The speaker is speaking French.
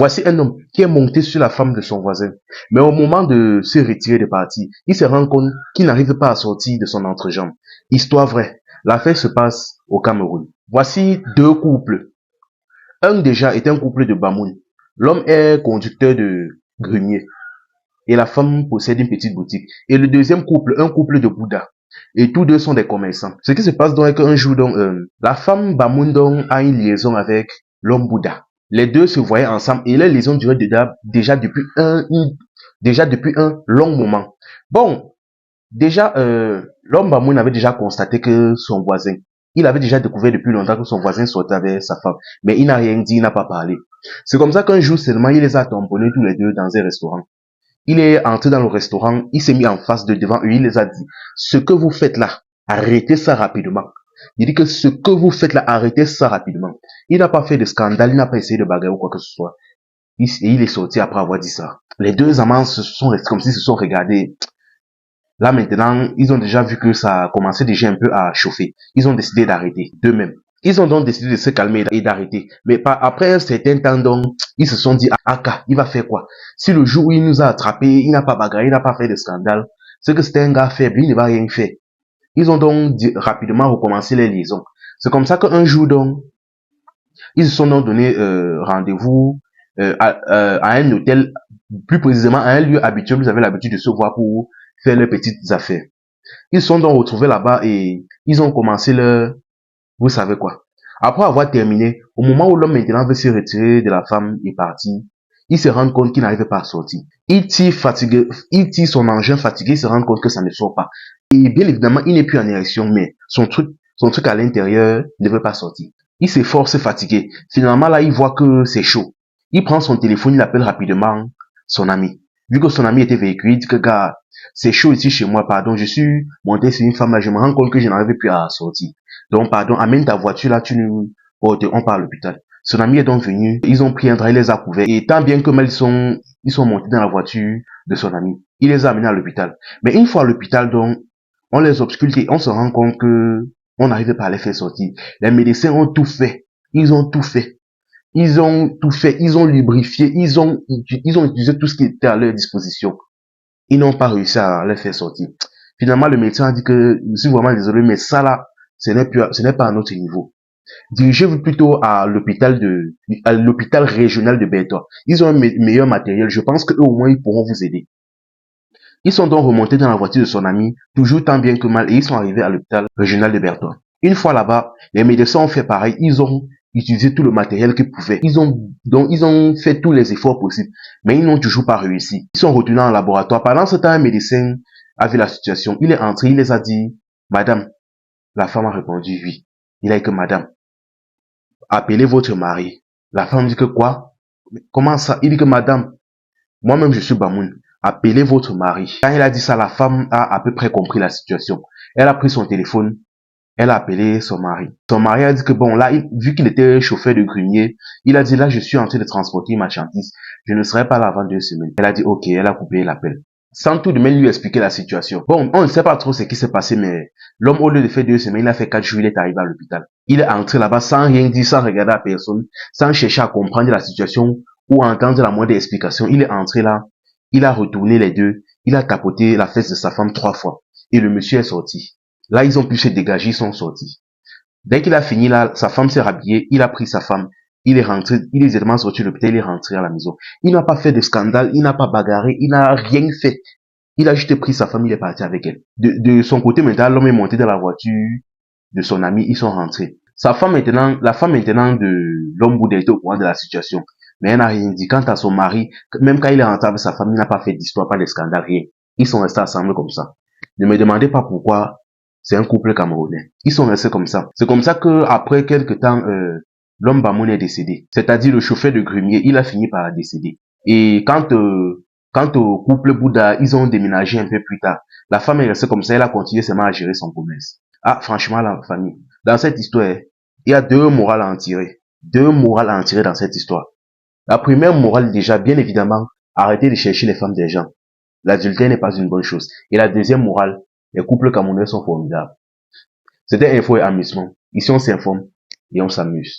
Voici un homme qui est monté sur la femme de son voisin. Mais au moment de se retirer de partie, il se rend compte qu'il n'arrive pas à sortir de son entrejambe. Histoire vraie. L'affaire se passe au Cameroun. Voici deux couples. Un déjà est un couple de Bamoun. L'homme est conducteur de grenier et la femme possède une petite boutique. Et le deuxième couple, un couple de Bouddha. Et tous deux sont des commerçants. Ce qui se passe donc est qu'un jour, donc, la femme Bamoun donc, a une liaison avec l'homme Bouddha. Les deux se voyaient ensemble et la liaison durait déjà depuis un long moment. Bon, déjà, l'homme Bamoun avait déjà constaté que son voisin, il avait déjà découvert depuis longtemps que son voisin sortait avec sa femme. Mais il n'a rien dit, il n'a pas parlé. C'est comme ça qu'un jour seulement, il les a tamponnés tous les deux dans un restaurant. Il est entré dans le restaurant, il s'est mis en face de devant eux, il les a dit, ce que vous faites là, arrêtez ça rapidement. Il dit que ce que vous faites là, arrêtez ça rapidement. Il n'a pas fait de scandale, il n'a pas essayé de bagarre ou quoi que ce soit. Il est sorti après avoir dit ça. Les deux amants se sont restés comme s'ils se sont regardés. Là maintenant, ils ont déjà vu que ça a commencé déjà un peu à chauffer. Ils ont décidé d'arrêter d'eux-mêmes. Ils ont donc décidé de se calmer et d'arrêter. Mais après un certain temps, donc, ils se sont dit, Aka, il va faire quoi? Si le jour où il nous a attrapés, il n'a pas bagarré, il n'a pas fait de scandale, c'est que c'était un gars faible, il ne va rien faire. Ils ont donc rapidement recommencé les liaisons. C'est comme ça qu'un jour, donc, ils se sont donc donné rendez-vous à un hôtel, plus précisément à un lieu habituel. Ils avaient l'habitude de se voir pour faire leurs petites affaires. Ils se sont donc retrouvés là-bas et ils ont commencé leur, vous savez quoi. Après avoir terminé, au moment où l'homme maintenant veut se retirer de la femme et partir, il se rend compte qu'il n'arrive pas à sortir. Il tire fatigué, il tire son engin fatigué, il se rend compte que ça ne sort pas. Et bien évidemment, il n'est plus en érection, mais son truc à l'intérieur ne veut pas sortir. Il s'efforce fatigué. Finalement, là, il voit que c'est chaud. Il prend son téléphone, il appelle rapidement son ami. Vu que son ami était véhiculé, il dit que, gars, c'est chaud ici chez moi, pardon, je suis monté sur une femme là, je me rends compte que je n'arrive plus à sortir. Donc, pardon, amène ta voiture là, tu nous portes, on part à l'hôpital. Son ami est donc venu, ils ont pris un drap, il les a couverts, et tant bien que mal, ils sont montés dans la voiture de son ami. Il les a amenés à l'hôpital. Mais une fois à l'hôpital, donc, on les ausculte et on se rend compte que on n'arrive pas à les faire sortir. Les médecins ont tout fait. Ils ont tout fait. Ils ont tout fait. Ils ont lubrifié. Ils ont utilisé tout ce qui était à leur disposition. Ils n'ont pas réussi à les faire sortir. Finalement, le médecin a dit que, je suis vraiment désolé, mais ça là, ce n'est pas à notre niveau. Dirigez-vous plutôt à l'hôpital régional de Bertois. Ils ont un meilleur matériel. Je pense qu'eux au moins, ils pourront vous aider. Ils sont donc remontés dans la voiture de son ami, toujours tant bien que mal, et ils sont arrivés à l'hôpital régional de Bertois. Une fois là-bas, les médecins ont fait pareil. Ils ont utilisé tout le matériel qu'ils pouvaient. Ils ont fait tous les efforts possibles, mais ils n'ont toujours pas réussi. Ils sont retournés en laboratoire. Pendant ce temps, un médecin a vu la situation. Il est entré, il les a dit, Madame, la femme a répondu oui. Il a dit que Madame, appelez votre mari. La femme dit que quoi? Comment ça? Il dit que Madame, moi-même je suis Bamoun. Appelez votre mari. Quand il a dit ça, la femme a à peu près compris la situation. Elle a pris son téléphone, elle a appelé son mari. Son mari a dit que bon, là, vu qu'il était chauffeur de grenier, il a dit là, je suis en train de transporter ma marchandise. Je ne serai pas là avant 2 semaines. Elle a dit ok, elle a coupé l'appel. Sans tout de même lui expliquer la situation. Bon, on ne sait pas trop ce qui s'est passé, mais l'homme, au lieu de faire 2 semaines, il a fait 4 jours, il est arrivé à l'hôpital. Il est entré là-bas sans rien dire, sans regarder la personne, sans chercher à comprendre la situation ou à entendre la moindre explication. Il est entré là, il a retourné les deux, il a tapoté la fesse de sa femme 3 fois. Et le monsieur est sorti. Là, ils ont pu se dégager, ils sont sortis. Dès qu'il a fini là, sa femme s'est rhabillée, il a pris sa femme, il est rentré, il est directement sorti de l'hôpital, il est rentré à la maison. Il n'a pas fait de scandale, il n'a pas bagarré, il n'a rien fait. Il a juste pris sa femme, il est parti avec elle. De son côté maintenant, l'homme est monté dans la voiture de son ami, ils sont rentrés. La femme maintenant de l'homme Bouddha était au courant de la situation. Mais elle n'a rien dit. Quant à son mari, même quand il est rentré avec sa femme, il n'a pas fait d'histoire, pas de scandale, rien. Ils sont restés ensemble comme ça. Ne me demandez pas pourquoi. C'est un couple camerounais. Ils sont restés comme ça. C'est comme ça que après quelques temps, l'homme Bamoun est décédé. C'est-à-dire le chauffeur de grenier, il a fini par décéder. Et quant au couple Bouddha, ils ont déménagé un peu plus tard. La femme est restée comme ça, elle a continué seulement à gérer son commerce. Ah, franchement, la famille. Dans cette histoire, il y a 2 morales à en tirer. 2 morales à en tirer dans cette histoire. La première morale, déjà, bien évidemment, arrêtez de chercher les femmes des gens. L'adultère n'est pas une bonne chose. Et la deuxième morale, les couples camerounais sont formidables. C'était info et amusement. Ici, on s'informe et on s'amuse.